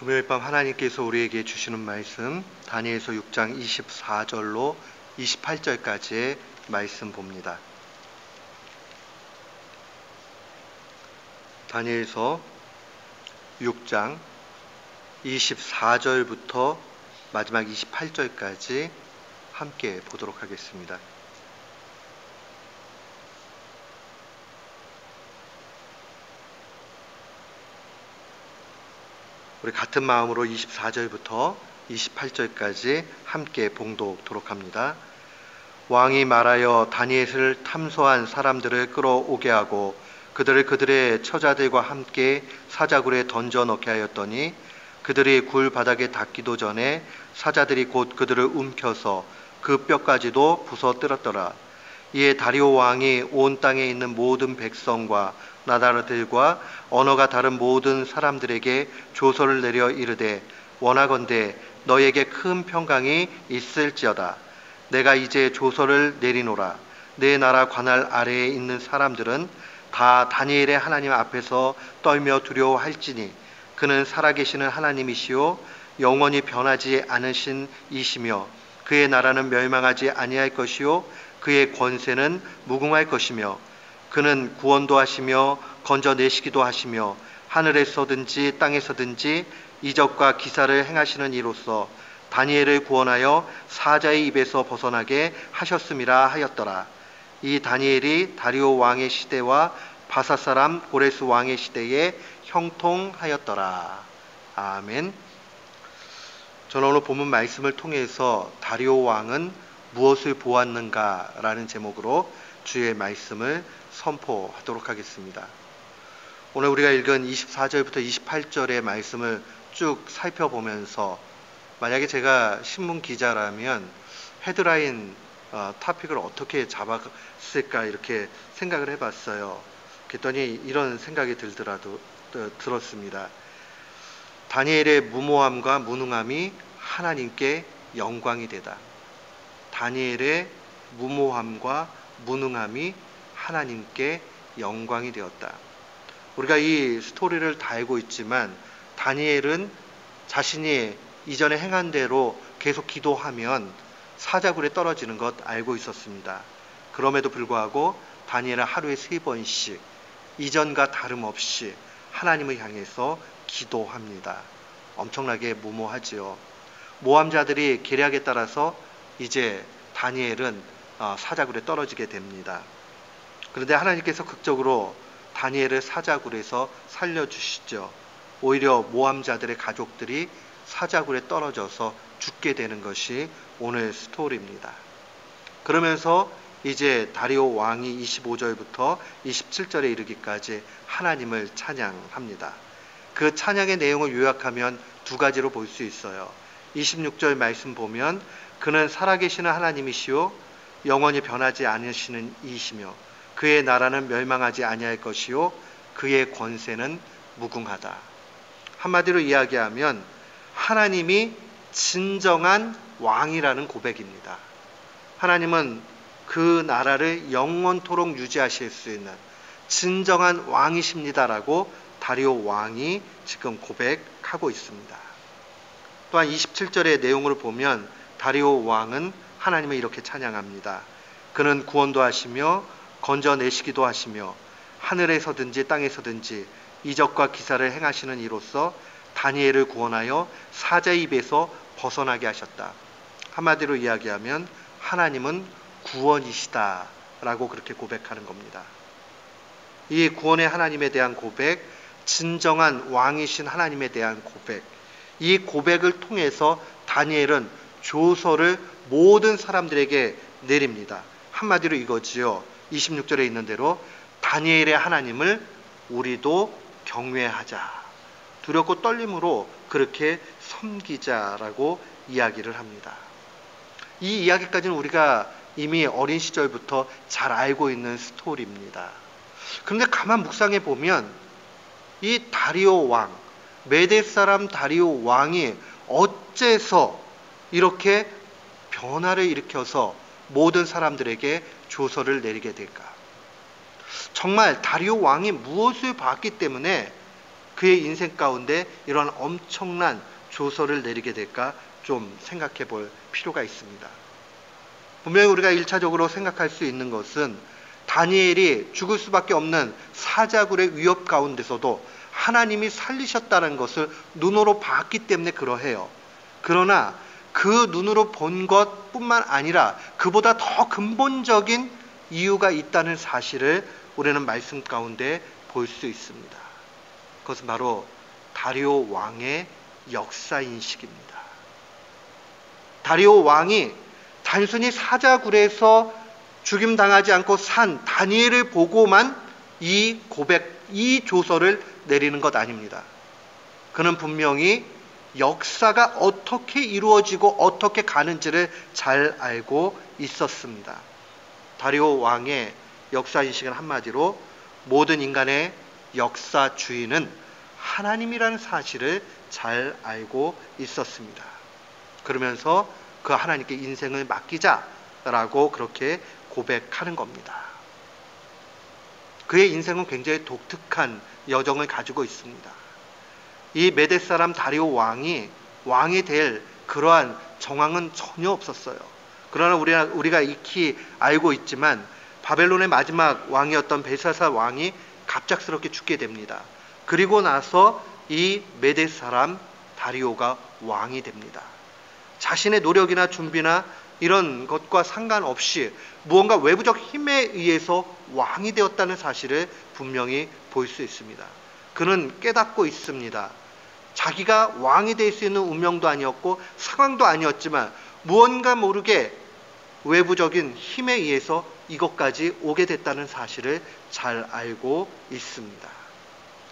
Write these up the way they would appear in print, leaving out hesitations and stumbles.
금요일 밤 하나님께서 우리에게 주시는 말씀 다니엘서 6장 24절로 28절까지의 말씀 봅니다. 다니엘서 6장 24절부터 마지막 28절까지 함께 보도록 하겠습니다. 우리 같은 마음으로 24절부터 28절까지 함께 봉독토록 합니다. 왕이 말하여 다니엘을 탐소한 사람들을 끌어오게 하고 그들을 그들의 처자들과 함께 사자굴에 던져 넣게 하였더니 그들이 굴 바닥에 닿기도 전에 사자들이 곧 그들을 움켜서 그 뼈까지도 부서뜨렸더라. 이에 다리오 왕이 온 땅에 있는 모든 백성과 나라들과 언어가 다른 모든 사람들에게 조서를 내려 이르되 원하건대 너에게 큰 평강이 있을지어다. 내가 이제 조서를 내리노라. 내 나라 관할 아래에 있는 사람들은 다 다니엘의 하나님 앞에서 떨며 두려워할지니 그는 살아계시는 하나님이시요 영원히 변하지 않으신 이시며 그의 나라는 멸망하지 아니할 것이요 그의 권세는 무궁할 것이며 그는 구원도 하시며 건져내시기도 하시며 하늘에서든지 땅에서든지 이적과 기사를 행하시는 이로써 다니엘을 구원하여 사자의 입에서 벗어나게 하셨음이라 하였더라. 이 다니엘이 다리오 왕의 시대와 바사 사람 고레스 왕의 시대에 형통하였더라. 아멘. 저는 오늘 본문 말씀을 통해서 다리오 왕은 무엇을 보았는가 라는 제목으로 주의 말씀을 선포하도록 하겠습니다. 오늘 우리가 읽은 24절부터 28절의 말씀을 쭉 살펴보면서 만약에 제가 신문 기자라면 헤드라인 토픽을 어떻게 잡았을까 이렇게 생각을 해봤어요. 그랬더니 이런 생각이 들었습니다. 다니엘의 무모함과 무능함이 하나님께 영광이 되다. 다니엘의 무모함과 무능함이 하나님께 영광이 되었다. 우리가 이 스토리를 다 알고 있지만 다니엘은 자신이 이전에 행한 대로 계속 기도하면 사자굴에 떨어지는 것 알고 있었습니다. 그럼에도 불구하고 다니엘은 하루에 3번씩 이전과 다름없이 하나님을 향해서 기도합니다. 엄청나게 무모하지요. 모함자들이 계략에 따라서 이제 다니엘은 사자굴에 떨어지게 됩니다. 그런데 하나님께서 극적으로 다니엘을 사자굴에서 살려주시죠. 오히려 모함자들의 가족들이 사자굴에 떨어져서 죽게 되는 것이 오늘 스토리입니다. 그러면서 이제 다리오 왕이 25절부터 27절에 이르기까지 하나님을 찬양합니다. 그 찬양의 내용을 요약하면 두 가지로 볼 수 있어요. 26절 말씀 보면 그는 살아계시는 하나님이시요 영원히 변하지 않으시는 이시며 그의 나라는 멸망하지 아니할 것이요 그의 권세는 무궁하다. 한마디로 이야기하면 하나님이 진정한 왕이라는 고백입니다. 하나님은 그 나라를 영원토록 유지하실 수 있는 진정한 왕이십니다라고 다리오 왕이 지금 고백하고 있습니다. 또한 27절의 내용을 보면 다리오 왕은 하나님을 이렇게 찬양합니다. 그는 구원도 하시며 건져내시기도 하시며 하늘에서든지 땅에서든지 이적과 기사를 행하시는 이로써 다니엘을 구원하여 사자의 입에서 벗어나게 하셨다. 한마디로 이야기하면 하나님은 구원이시다라고 그렇게 고백하는 겁니다. 이 구원의 하나님에 대한 고백, 진정한 왕이신 하나님에 대한 고백, 이 고백을 통해서 다니엘은 조서를 모든 사람들에게 내립니다. 한마디로 이거지요. 26절에 있는 대로 다니엘의 하나님을 우리도 경외하자. 두렵고 떨림으로 그렇게 섬기자라고 이야기를 합니다. 이 이야기까지는 우리가 이미 어린 시절부터 잘 알고 있는 스토리입니다. 그런데 가만 묵상해 보면 이 다리오 왕, 메대 사람 다리오 왕이 어째서 이렇게 변화를 일으켜서 모든 사람들에게 조서를 내리게 될까? 정말 다리오 왕이 무엇을 봤기 때문에 그의 인생 가운데 이러한 엄청난 조서를 내리게 될까 좀 생각해 볼 필요가 있습니다. 분명히 우리가 1차적으로 생각할 수 있는 것은 다니엘이 죽을 수밖에 없는 사자굴의 위협 가운데서도 하나님이 살리셨다는 것을 눈으로 봤기 때문에 그러해요. 그러나 그 눈으로 본 것뿐만 아니라 그보다 더 근본적인 이유가 있다는 사실을 우리는 말씀 가운데 볼 수 있습니다. 그것은 바로 다리오 왕의 역사인식입니다. 다리오 왕이 단순히 사자굴에서 죽임당하지 않고 산 다니엘을 보고만 이 고백, 이 조서를 내리는 것 아닙니다. 그는 분명히 역사가 어떻게 이루어지고 어떻게 가는지를 잘 알고 있었습니다. 다리오 왕의 역사인식은 한마디로 모든 인간의 역사 주인은 하나님이라는 사실을 잘 알고 있었습니다. 그러면서 그 하나님께 인생을 맡기자라고 그렇게 고백하는 겁니다. 그의 인생은 굉장히 독특한 여정을 가지고 있습니다. 이 메대 사람 다리오 왕이 왕이 될 그러한 정황은 전혀 없었어요. 그러나 우리가 익히 알고 있지만 바벨론의 마지막 왕이었던 벨사살 왕이 갑작스럽게 죽게 됩니다. 그리고 나서 이 메대 사람 다리오가 왕이 됩니다. 자신의 노력이나 준비나 이런 것과 상관없이 무언가 외부적 힘에 의해서 왕이 되었다는 사실을 분명히 볼 수 있습니다. 그는 깨닫고 있습니다. 자기가 왕이 될 수 있는 운명도 아니었고 상황도 아니었지만 무언가 모르게 외부적인 힘에 의해서 이것까지 오게 됐다는 사실을 잘 알고 있습니다.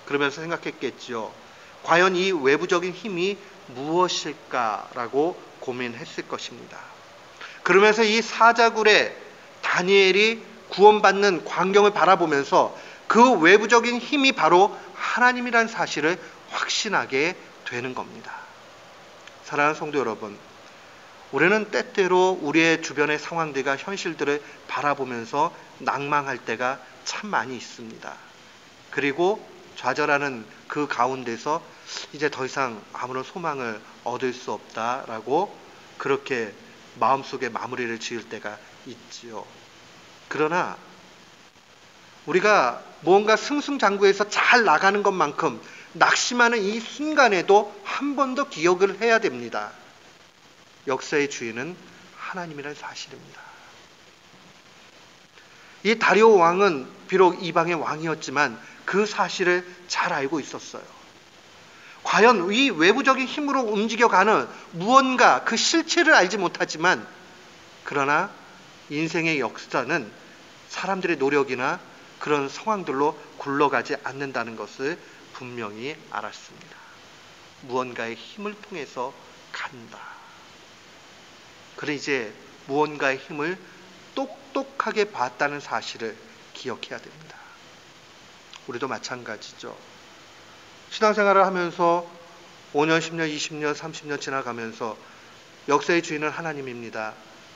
그러면서 생각했겠죠. 과연 이 외부적인 힘이 무엇일까라고 고민했을 것입니다. 그러면서 이 사자굴에 다니엘이 구원받는 광경을 바라보면서 그 외부적인 힘이 바로 하나님이라는 사실을 확신하게 되는 겁니다. 사랑하는 성도 여러분, 우리는 때때로 우리의 주변의 상황들과 현실들을 바라보면서 낭망할 때가 참 많이 있습니다. 그리고 좌절하는 그 가운데서 이제 더 이상 아무런 소망을 얻을 수 없다라고 그렇게 마음속에 마무리를 지을 때가 있지요. 그러나 우리가 무언가 승승장구해서 잘 나가는 것만큼 낙심하는 이 순간에도 한 번 더 기억을 해야 됩니다. 역사의 주인은 하나님이라는 사실입니다. 이 다리오 왕은 비록 이방의 왕이었지만 그 사실을 잘 알고 있었어요. 과연 이 외부적인 힘으로 움직여가는 무언가 그 실체를 알지 못하지만 그러나 인생의 역사는 사람들의 노력이나 그런 상황들로 굴러가지 않는다는 것을 분명히 알았습니다. 무언가의 힘을 통해서 간다. 그래 이제 무언가의 힘을 똑똑하게 봤다는 사실을 기억해야 됩니다. 우리도 마찬가지죠. 신앙생활을 하면서 5년, 10년, 20년, 30년 지나가면서 역사의 주인은 하나님입니다.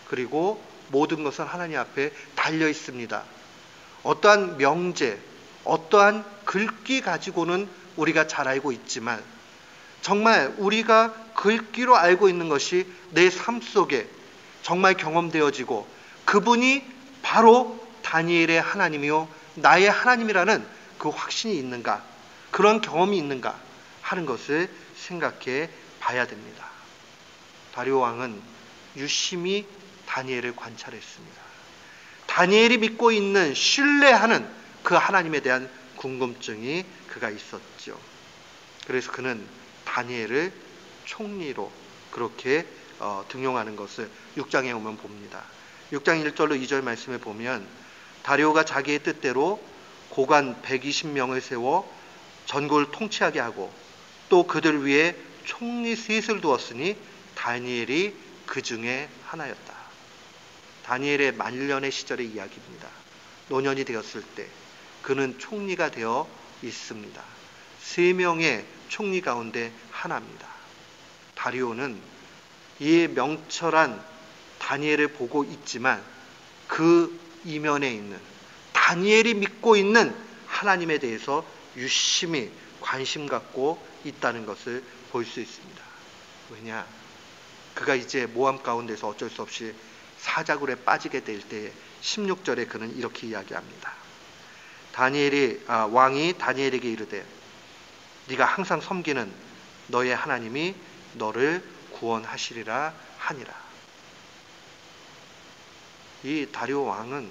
그리고 모든 것은 하나님 앞에 달려 있습니다. 어떠한 명제, 어떠한 글귀 가지고는 우리가 잘 알고 있지만 정말 우리가 글귀로 알고 있는 것이 내 삶 속에 정말 경험되어지고 그분이 바로 다니엘의 하나님이요 나의 하나님이라는 그 확신이 있는가, 그런 경험이 있는가 하는 것을 생각해 봐야 됩니다. 다리오 왕은 유심히 다니엘을 관찰했습니다. 다니엘이 믿고 있는, 신뢰하는 그 하나님에 대한 궁금증이 그가 있었죠. 그래서 그는 다니엘을 총리로 그렇게 등용하는 것을 6장에 오면 봅니다. 6장 1절로 2절 말씀에 보면 다리오가 자기의 뜻대로 고관 120명을 세워 전국을 통치하게 하고 또 그들 위에 총리 셋을 두었으니 다니엘이 그 중에 하나였다. 다니엘의 만년의 시절의 이야기입니다. 노년이 되었을 때 그는 총리가 되어 있습니다. 3명의 총리 가운데 하나입니다. 다리오는 이 명철한 다니엘을 보고 있지만 그 이면에 있는 다니엘이 믿고 있는 하나님에 대해서 유심히 관심 갖고 있다는 것을 볼 수 있습니다. 왜냐? 그가 이제 모함 가운데서 어쩔 수 없이 사자굴에 빠지게 될 때에 16절에 그는 이렇게 이야기합니다. 왕이 다니엘에게 이르되 네가 항상 섬기는 너의 하나님이 너를 구원하시리라 하니라. 이 다리오 왕은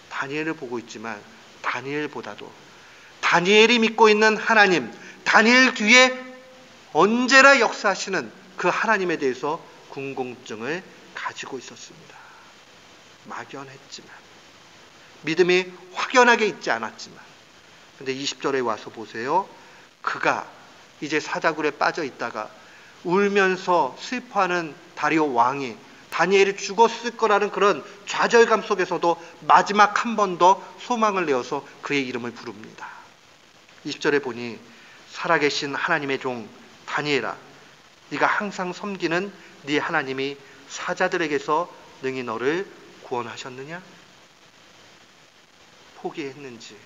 다니엘을 보고 있지만 다니엘보다도 다니엘이 믿고 있는 하나님, 다니엘 뒤에 언제나 역사하시는 그 하나님에 대해서 궁금증을 가지고 있었습니다. 막연했지만, 믿음이 확연하게 있지 않았지만, 근데 20절에 와서 보세요. 그가 이제 사자굴에 빠져 있다가 울면서 슬퍼하는 다리오 왕이 다니엘이 죽었을 거라는 그런 좌절감 속에서도 마지막 한 번 더 소망을 내어서 그의 이름을 부릅니다. 20절에 보니 살아계신 하나님의 종 다니엘아, 네가 항상 섬기는 네 하나님이 사자들에게서 능히 너를 구원하셨느냐? 포기했는지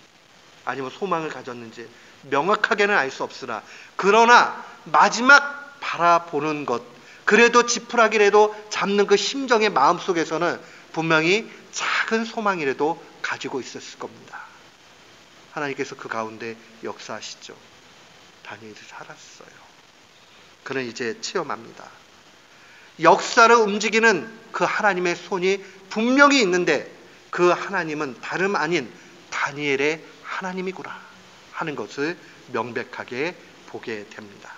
아니면 소망을 가졌는지 명확하게는 알 수 없으나, 그러나 마지막 바라보는 것, 그래도 지푸라기라도 잡는 그 심정의 마음속에서는 분명히 작은 소망이라도 가지고 있었을 겁니다. 하나님께서 그 가운데 역사하시죠. 다니엘이 살았어요. 그는 이제 체험합니다. 역사를 움직이는 그 하나님의 손이 분명히 있는데 그 하나님은 다름 아닌 다니엘의 하나님이구나 하는 것을 명백하게 보게 됩니다.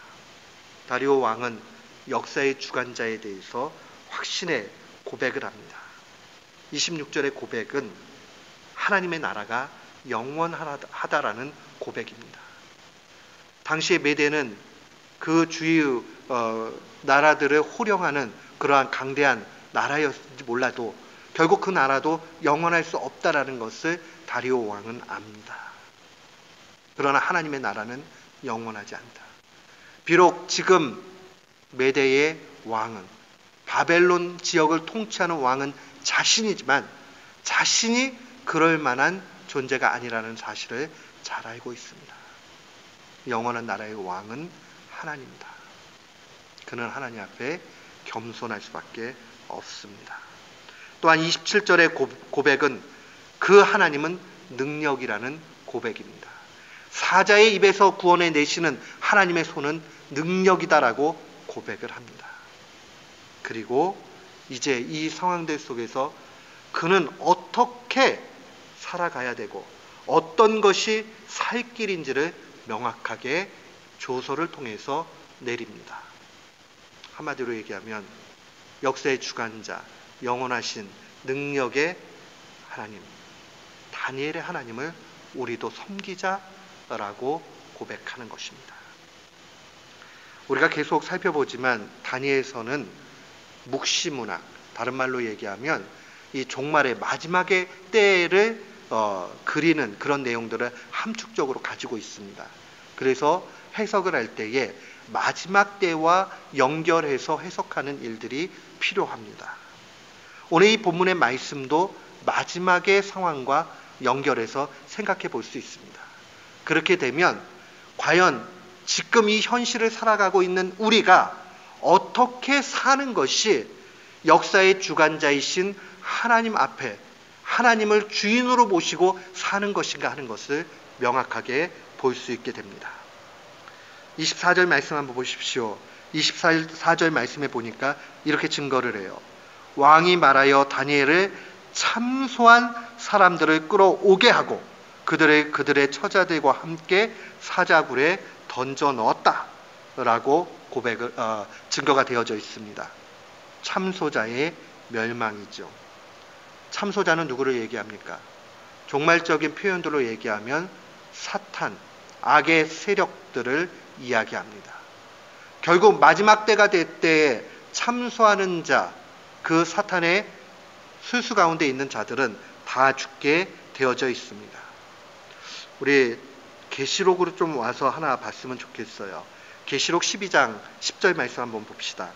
다리오 왕은 역사의 주관자에 대해서 확신의 고백을 합니다. 26절의 고백은 하나님의 나라가 영원하다라는 고백입니다. 당시의 메대는 그 주위의 나라들을 호령하는 그러한 강대한 나라였는지 몰라도 결국 그 나라도 영원할 수 없다라는 것을 다리오 왕은 압니다. 그러나 하나님의 나라는 영원하지 않다. 비록 지금 메대의 왕은, 바벨론 지역을 통치하는 왕은 자신이지만 자신이 그럴 만한 존재가 아니라는 사실을 잘 알고 있습니다. 영원한 나라의 왕은 하나님이다. 그는 하나님 앞에 겸손할 수밖에 없습니다. 또한 27절의 고백은 그 하나님은 능력이라는 고백입니다. 사자의 입에서 구원해 내시는 하나님의 손은 능력이다라고 고백을 합니다. 그리고 이제 이 상황들 속에서 그는 어떻게 살아가야 되고 어떤 것이 살 길인지를 명확하게 조서를 통해서 내립니다. 한마디로 얘기하면 역사의 주관자, 영원하신 능력의 하나님, 다니엘의 하나님을 우리도 섬기자라고 고백하는 것입니다. 우리가 계속 살펴보지만 다니엘서는 묵시문학, 다른 말로 얘기하면 이 종말의 마지막의 때를 그리는 그런 내용들을 함축적으로 가지고 있습니다. 그래서 해석을 할 때에 마지막 때와 연결해서 해석하는 일들이 필요합니다. 오늘 이 본문의 말씀도 마지막의 상황과 연결해서 생각해 볼 수 있습니다. 그렇게 되면 과연 지금 이 현실을 살아가고 있는 우리가 어떻게 사는 것이 역사의 주관자이신 하나님 앞에 하나님을 주인으로 모시고 사는 것인가 하는 것을 명확하게 볼 수 있게 됩니다. 24절 말씀 한번 보십시오. 24절 말씀에 보니까 이렇게 증거를 해요. 왕이 말하여 다니엘을 참소한 사람들을 끌어오게 하고 그들의 처자들과 함께 사자굴에 던져 넣었다라고 증거가 되어져 있습니다. 참소자의 멸망이죠. 참소자는 누구를 얘기합니까? 종말적인 표현들로 얘기하면 사탄, 악의 세력들을 이야기합니다. 결국 마지막 때가 될 때에 참소하는 자, 그 사탄의 술수 가운데 있는 자들은 다 죽게 되어져 있습니다. 우리 계시록으로 좀 와서 하나 봤으면 좋겠어요. 계시록 12장 10절 말씀 한번 봅시다.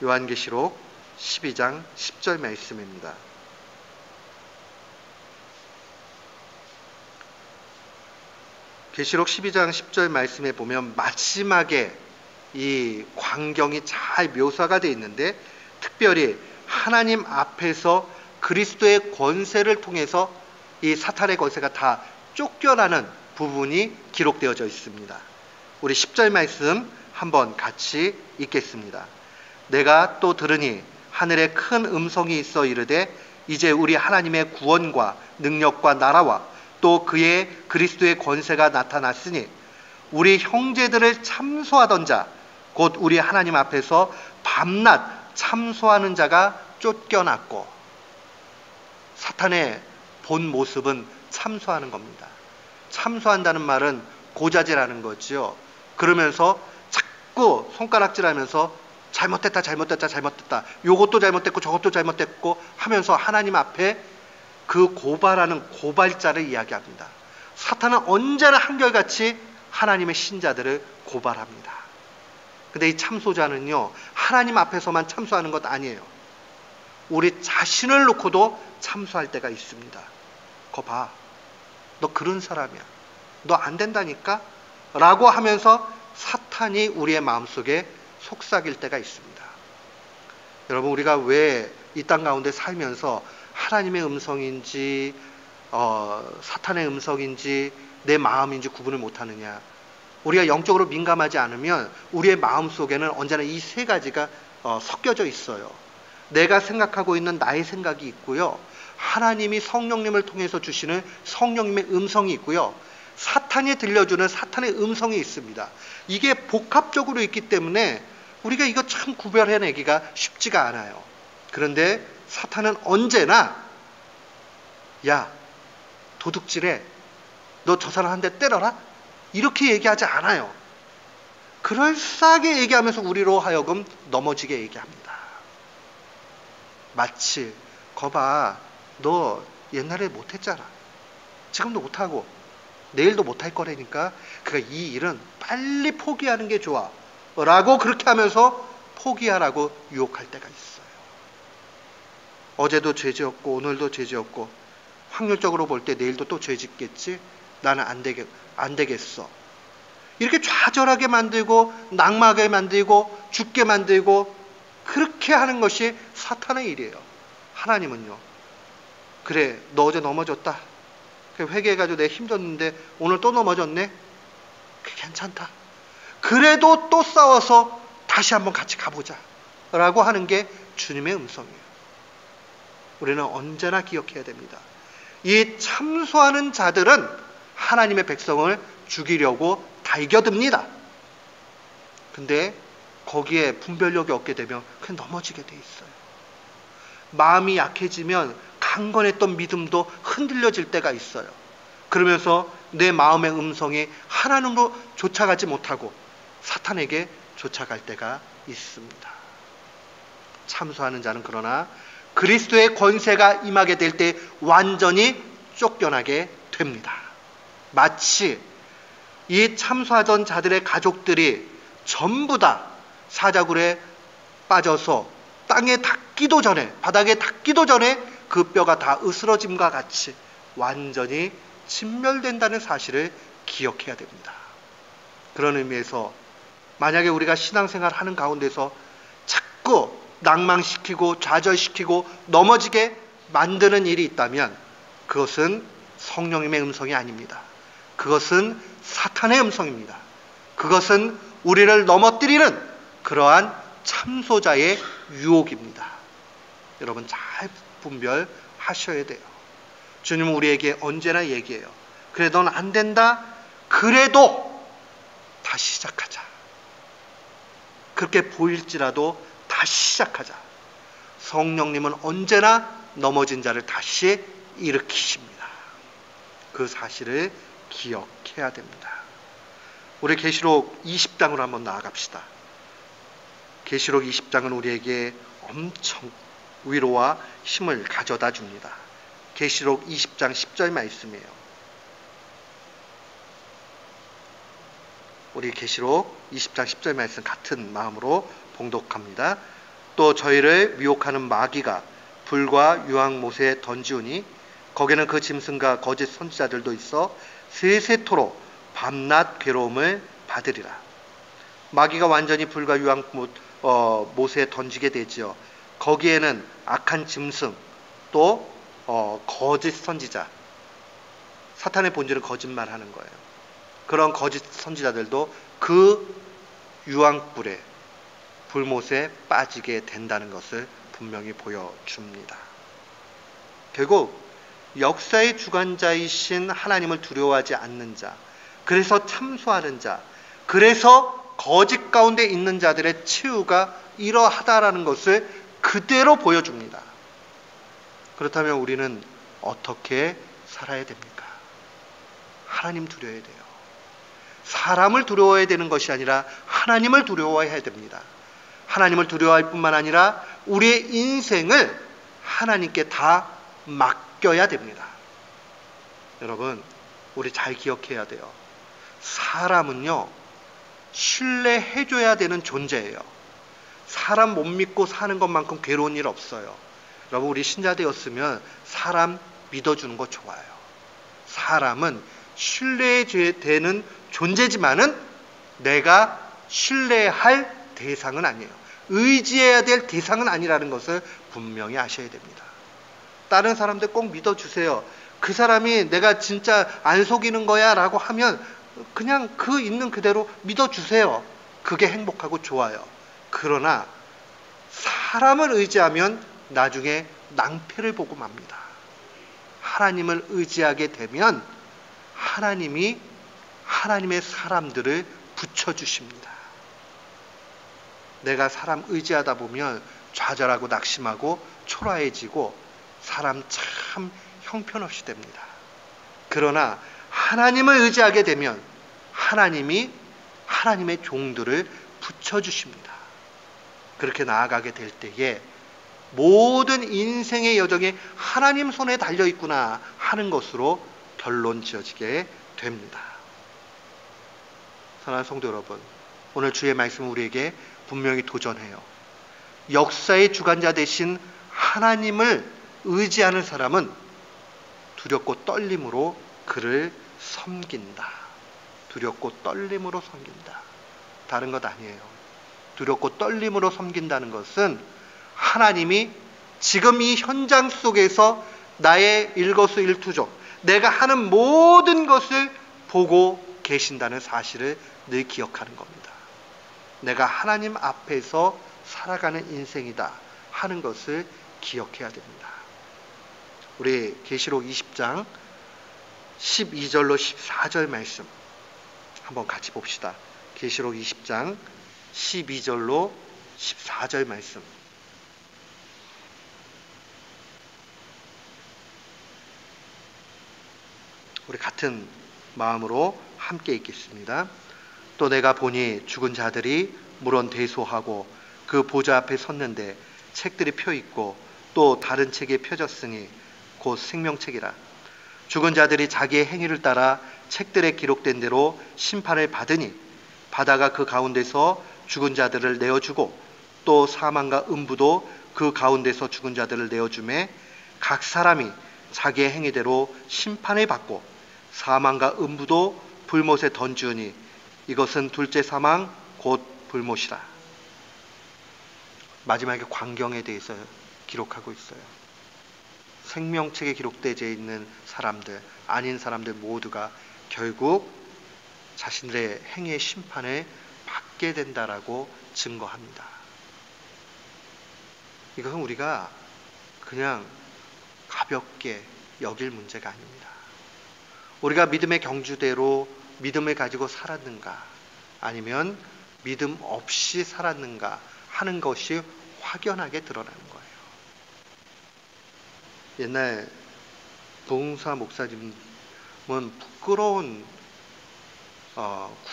요한계시록 12장 10절 말씀입니다. 계시록 12장 10절 말씀에 보면 마지막에 이 광경이 잘 묘사가 되어 있는데, 특별히 하나님 앞에서 그리스도의 권세를 통해서 이 사탄의 권세가 다 쫓겨나는 부분이 기록되어져 있습니다. 우리 10절 말씀 한번 같이 읽겠습니다. 내가 또 들으니 하늘에 큰 음성이 있어 이르되 이제 우리 하나님의 구원과 능력과 나라와 또 그의 그리스도의 권세가 나타났으니 우리 형제들을 참소하던 자 곧 우리 하나님 앞에서 밤낮 참소하는 자가 쫓겨났고, 사탄의 본 모습은 참소하는 겁니다. 참소한다는 말은 고자질하는 거죠. 그러면서 자꾸 손가락질하면서 잘못됐다 잘못됐다 잘못됐다, 요것도 잘못됐고 저것도 잘못됐고 하면서 하나님 앞에 그 고발하는 고발자를 이야기합니다. 사탄은 언제나 한결같이 하나님의 신자들을 고발합니다. 근데 이 참소자는요, 하나님 앞에서만 참소하는 것 아니에요. 우리 자신을 놓고도 참소할 때가 있습니다. 거 봐, 너 그런 사람이야, 너 안 된다니까 라고 하면서 사탄이 우리의 마음속에 속삭일 때가 있습니다. 여러분, 우리가 왜 이 땅 가운데 살면서 하나님의 음성인지 사탄의 음성인지 내 마음인지 구분을 못하느냐? 우리가 영적으로 민감하지 않으면 우리의 마음속에는 언제나 이 세 가지가 섞여져 있어요. 내가 생각하고 있는 나의 생각이 있고요, 하나님이 성령님을 통해서 주시는 성령님의 음성이 있고요, 사탄이 들려주는 사탄의 음성이 있습니다. 이게 복합적으로 있기 때문에 우리가 이거 참 구별해내기가 쉽지가 않아요. 그런데 사탄은 언제나 야, 도둑질해, 너 저 사람 한 대 때려라, 이렇게 얘기하지 않아요. 그럴싸하게 얘기하면서 우리로 하여금 넘어지게 얘기합니다. 마치 거봐, 너 옛날에 못했잖아, 지금도 못하고 내일도 못할 거라니까, 그러니까 이 일은 빨리 포기하는 게 좋아 라고 그렇게 하면서 포기하라고 유혹할 때가 있어요. 어제도 죄 지었고 오늘도 죄 지었고 확률적으로 볼 때 내일도 또 죄 짓겠지, 나는 안 되겠어. 이렇게 좌절하게 만들고 낙마하게 만들고 죽게 만들고 그렇게 하는 것이 사탄의 일이에요. 하나님은요, 그래 너 어제 넘어졌다, 회개해가지고 내가 힘줬는데 오늘 또 넘어졌네, 괜찮다, 그래도 또 싸워서 다시 한번 같이 가보자 라고 하는 게 주님의 음성이에요. 우리는 언제나 기억해야 됩니다. 이 참소하는 자들은 하나님의 백성을 죽이려고 달겨듭니다. 근데 거기에 분별력이 없게 되면 그냥 넘어지게 돼 있어요. 마음이 약해지면 강건했던 믿음도 흔들려질 때가 있어요. 그러면서 내 마음의 음성이 하나님으로 쫓아가지 못하고 사탄에게 쫓아갈 때가 있습니다. 참소하는 자는 그러나 그리스도의 권세가 임하게 될 때 완전히 쫓겨나게 됩니다. 마치 이 참소하던 자들의 가족들이 전부 다 사자굴에 빠져서 땅에 닿기도 전에, 바닥에 닿기도 전에 그 뼈가 다 으스러짐과 같이 완전히 진멸된다는 사실을 기억해야 됩니다. 그런 의미에서 만약에 우리가 신앙생활 하는 가운데서 자꾸 낭망시키고 좌절시키고 넘어지게 만드는 일이 있다면 그것은 성령님의 음성이 아닙니다. 그것은 사탄의 음성입니다. 그것은 우리를 넘어뜨리는 그러한 참소자의 유혹입니다. 여러분 잘 분별하셔야 돼요. 주님은 우리에게 언제나 얘기해요. 그래 넌 안 된다, 그래도 다시 시작하자. 그렇게 보일지라도 다시 시작하자. 성령님은 언제나 넘어진 자를 다시 일으키십니다. 그 사실을 기억해야 됩니다. 우리 계시록 20장으로 한번 나아갑시다. 계시록 20장은 우리에게 엄청 위로와 힘을 가져다 줍니다. 계시록 20장 10절 말씀이에요. 우리 계시록 20장 10절 말씀 같은 마음으로 봉독합니다. 또 저희를 미혹하는 마귀가 불과 유황못에 던지우니 거기는 그 짐승과 거짓 선지자들도 있어 세세토록 밤낮 괴로움을 받으리라. 마귀가 완전히 불과 유황 못에 던지게 되지요. 거기에는 악한 짐승, 또 거짓 선지자, 사탄의 본질은 거짓말하는 거예요. 그런 거짓 선지자들도 그 유황불에, 불못에 빠지게 된다는 것을 분명히 보여줍니다. 결국 역사의 주관자이신 하나님을 두려워하지 않는 자, 그래서 참소하는 자, 그래서 거짓 가운데 있는 자들의 치유가 이러하다라는 것을 그대로 보여줍니다. 그렇다면 우리는 어떻게 살아야 됩니까? 하나님 두려워야 돼요. 사람을 두려워해야 되는 것이 아니라 하나님을 두려워해야 됩니다. 하나님을 두려워할 뿐만 아니라 우리의 인생을 하나님께 다 맡겨야 됩니다. 여러분, 우리 잘 기억해야 돼요. 사람은요, 신뢰해줘야 되는 존재예요. 사람 못 믿고 사는 것만큼 괴로운 일 없어요. 여러분, 우리 신자 되었으면 사람 믿어주는 거 좋아요. 사람은 신뢰해줘야 되는 존재지만은 내가 신뢰할 대상은 아니에요. 의지해야 될 대상은 아니라는 것을 분명히 아셔야 됩니다. 다른 사람들 꼭 믿어주세요. 그 사람이 내가 진짜 안 속이는 거야 라고 하면 그냥 그 있는 그대로 믿어주세요. 그게 행복하고 좋아요. 그러나 사람을 의지하면 나중에 낭패를 보고 맙니다. 하나님을 의지하게 되면 하나님이 하나님의 사람들을 붙여주십니다. 내가 사람 의지하다 보면 좌절하고 낙심하고 초라해지고 사람 참 형편없이 됩니다. 그러나 하나님을 의지하게 되면 하나님이 하나님의 종들을 붙여주십니다. 그렇게 나아가게 될 때에 모든 인생의 여정이 하나님 손에 달려있구나 하는 것으로 결론 지어지게 됩니다. 사랑하는 성도 여러분, 오늘 주의 말씀은 우리에게 분명히 도전해요. 역사의 주관자 되신 하나님을 의지하는 사람은 두렵고 떨림으로 그를 섬긴다. 두렵고 떨림으로 섬긴다. 다른 것 아니에요. 두렵고 떨림으로 섬긴다는 것은 하나님이 지금 이 현장 속에서 나의 일거수일투족, 내가 하는 모든 것을 보고 계신다는 사실을 늘 기억하는 겁니다. 내가 하나님 앞에서 살아가는 인생이다 하는 것을 기억해야 됩니다. 우리 계시록 20장 12절로 14절 말씀 한번 같이 봅시다. 계시록 20장 12절로 14절 말씀. 우리 같은 마음으로 함께 읽겠습니다. 또 내가 보니 죽은 자들이 물론 대소하고 그 보좌 앞에 섰는데 책들이 펴 있고 또 다른 책이 펴졌으니 곧 생명책이라. 죽은 자들이 자기의 행위를 따라 책들에 기록된 대로 심판을 받으니 바다가 그 가운데서 죽은 자들을 내어주고 또 사망과 음부도 그 가운데서 죽은 자들을 내어주매 각 사람이 자기의 행위대로 심판을 받고 사망과 음부도 불못에 던지우니 이것은 둘째 사망 곧 불못이라. 마지막에 광경에 대해서 기록하고 있어요. 생명책에 기록되어 있는 사람들, 아닌 사람들 모두가 결국 자신들의 행위의 심판을 받게 된다라고 증거합니다. 이것은 우리가 그냥 가볍게 여길 문제가 아닙니다. 우리가 믿음의 경주대로 믿음을 가지고 살았는가, 아니면 믿음 없이 살았는가 하는 것이 확연하게 드러나는 거예요. 옛날 봉사 목사님은 부끄러운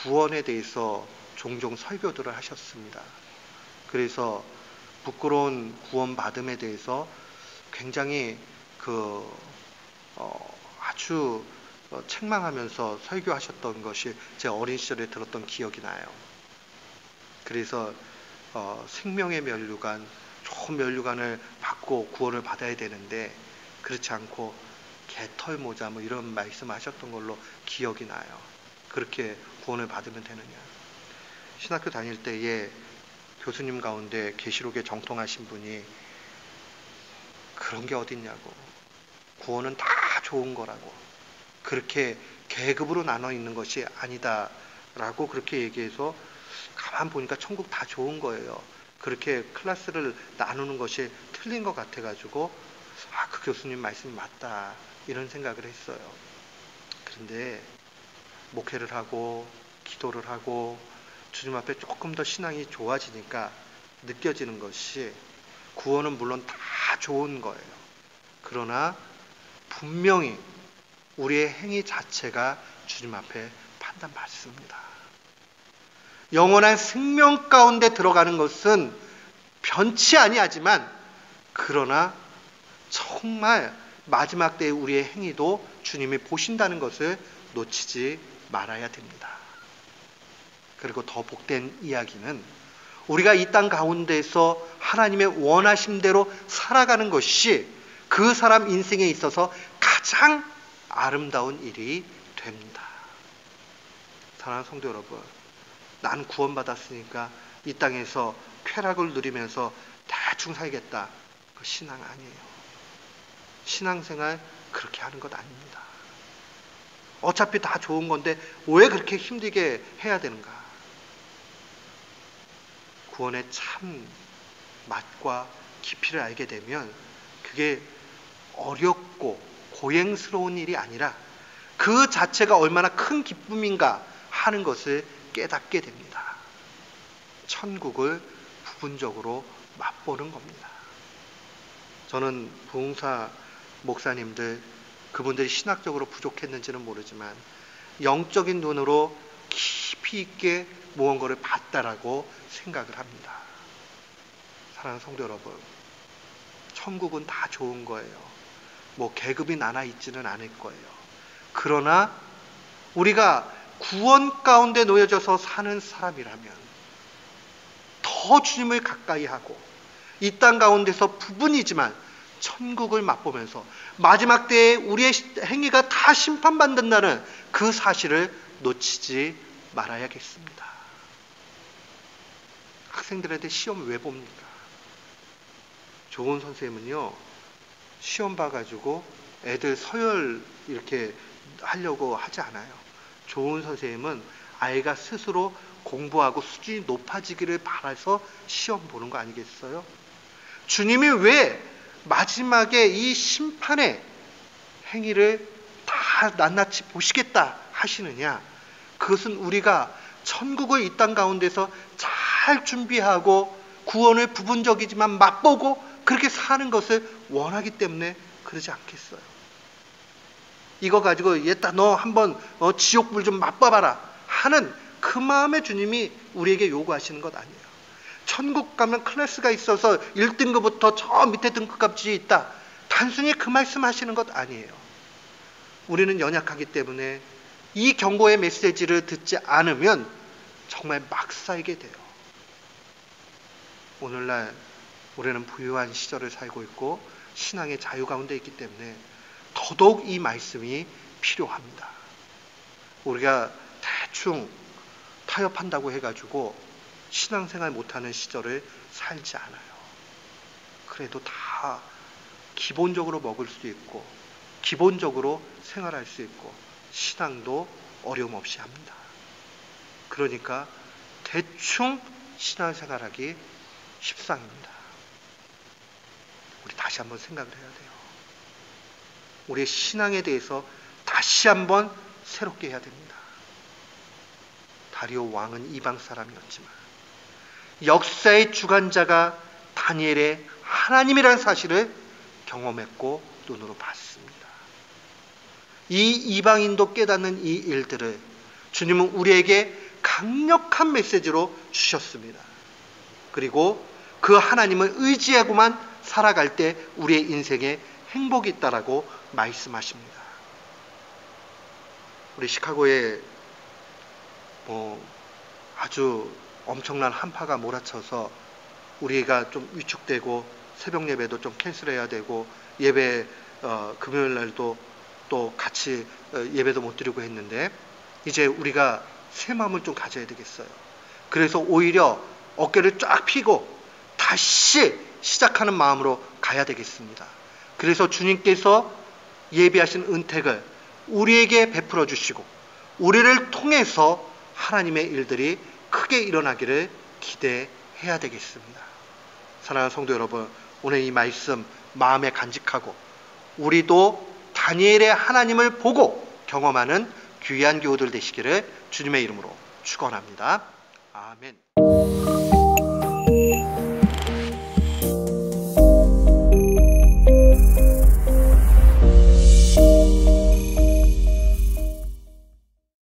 구원에 대해서 종종 설교들을 하셨습니다. 그래서 부끄러운 구원 받음에 대해서 굉장히 아주 책망하면서 설교하셨던 것이 제 어린 시절에 들었던 기억이 나요. 그래서 생명의 면류관, 좋은 면류관을 받고 구원을 받아야 되는데 그렇지 않고 개털 모자 이런 말씀하셨던 걸로 기억이 나요. 그렇게 구원을 받으면 되느냐. 신학교 다닐 때에 교수님 가운데 계시록에 정통하신 분이 그런 게 어딨냐고, 구원은 다 좋은 거라고, 그렇게 계급으로 나눠 있는 것이 아니다 라고 그렇게 얘기해서 가만 보니까 천국 다 좋은 거예요. 그렇게 클래스를 나누는 것이 틀린 것 같아 가지고 그 교수님 말씀이 맞다 이런 생각을 했어요. 그런데 목회를 하고 기도를 하고 주님 앞에 조금 더 신앙이 좋아지니까 느껴지는 것이, 구원은 물론 다 좋은 거예요. 그러나 분명히 우리의 행위 자체가 주님 앞에 판단받습니다. 영원한 생명 가운데 들어가는 것은 변치 아니하지만, 그러나 정말 마지막 때의 우리의 행위도 주님이 보신다는 것을 놓치지 말아야 됩니다. 그리고 더 복된 이야기는, 우리가 이 땅 가운데서 하나님의 원하심대로 살아가는 것이 그 사람 인생에 있어서 가장 아름다운 일이 됩니다. 사랑하는 성도 여러분, 난 구원받았으니까 이 땅에서 쾌락을 누리면서 대충 살겠다, 그 신앙 아니에요. 신앙생활 그렇게 하는 것 아닙니다. 어차피 다 좋은 건데 왜 그렇게 힘들게 해야 되는가? 구원의 참 맛과 깊이를 알게 되면 그게 어렵고 고행스러운 일이 아니라 그 자체가 얼마나 큰 기쁨인가 하는 것을 깨닫게 됩니다. 천국을 부분적으로 맛보는 겁니다. 저는 부흥사 목사님들, 그분들이 신학적으로 부족했는지는 모르지만 영적인 눈으로 깊이 있게 무언가를 봤다라고 생각을 합니다. 사랑하는 성도 여러분, 천국은 다 좋은 거예요. 뭐 계급이 나눠 있지는 않을 거예요. 그러나 우리가 구원 가운데 놓여져서 사는 사람이라면 더 주님을 가까이 하고 이 땅 가운데서 부분이지만 천국을 맛보면서 마지막 때에 우리의 행위가 다 심판받는다는 그 사실을 놓치지 말아야겠습니다. 학생들한테 시험 왜 봅니까? 좋은 선생님은요, 시험 봐가지고 애들 서열 이렇게 하려고 하지 않아요. 좋은 선생님은 아이가 스스로 공부하고 수준이 높아지기를 바라서 시험 보는 거 아니겠어요? 주님이 왜 마지막에 이 심판의 행위를 다 낱낱이 보시겠다 하시느냐? 그것은 우리가 천국을 이 땅 가운데서 잘 준비하고 구원을 부분적이지만 맛보고 그렇게 사는 것을 원하기 때문에 그러지 않겠어요? 이거 가지고 얘다 너 한번 지옥불 좀 맛봐봐라 하는 그 마음에 주님이 우리에게 요구하시는 것 아니에요. 천국 가면 클래스가 있어서 1등급부터 저 밑에 등급까지 있다, 단순히 그 말씀하시는 것 아니에요. 우리는 연약하기 때문에 이 경고의 메시지를 듣지 않으면 정말 막 살게 돼요. 오늘날 우리는 부유한 시절을 살고 있고 신앙의 자유 가운데 있기 때문에 더더욱 이 말씀이 필요합니다. 우리가 대충 타협한다고 해가지고 신앙생활 못하는 시절을 살지 않아요. 그래도 다 기본적으로 먹을 수 있고 기본적으로 생활할 수 있고 신앙도 어려움 없이 합니다. 그러니까 대충 신앙생활하기 십상입니다. 우리 다시 한번 생각을 해야 돼요. 우리의 신앙에 대해서 다시 한번 새롭게 해야 됩니다. 다리오 왕은 이방 사람이었지만 역사의 주관자가 다니엘의 하나님이라는 사실을 경험했고 눈으로 봤습니다. 이 이방인도 깨닫는 이 일들을 주님은 우리에게 강력한 메시지로 주셨습니다. 그리고 그 하나님을 의지하고만 살아갈 때 우리의 인생에 행복이 있다라고 말씀하십니다. 우리 시카고에 아주 엄청난 한파가 몰아쳐서 우리가 좀 위축되고 새벽 예배도 좀 캔슬해야 되고 예배 금요일 날도 또 같이 예배도 못 드리고 했는데 이제 우리가 새 마음을 좀 가져야 되겠어요. 그래서 오히려 어깨를 쫙 펴고 다시 시작하는 마음으로 가야 되겠습니다. 그래서 주님께서 예비하신 은택을 우리에게 베풀어 주시고 우리를 통해서 하나님의 일들이 크게 일어나기를 기대해야 되겠습니다. 사랑하는 성도 여러분, 오늘 이 말씀 마음에 간직하고 우리도 다니엘의 하나님을 보고 경험하는 귀한 교우들 되시기를 주님의 이름으로 축원합니다. 아멘.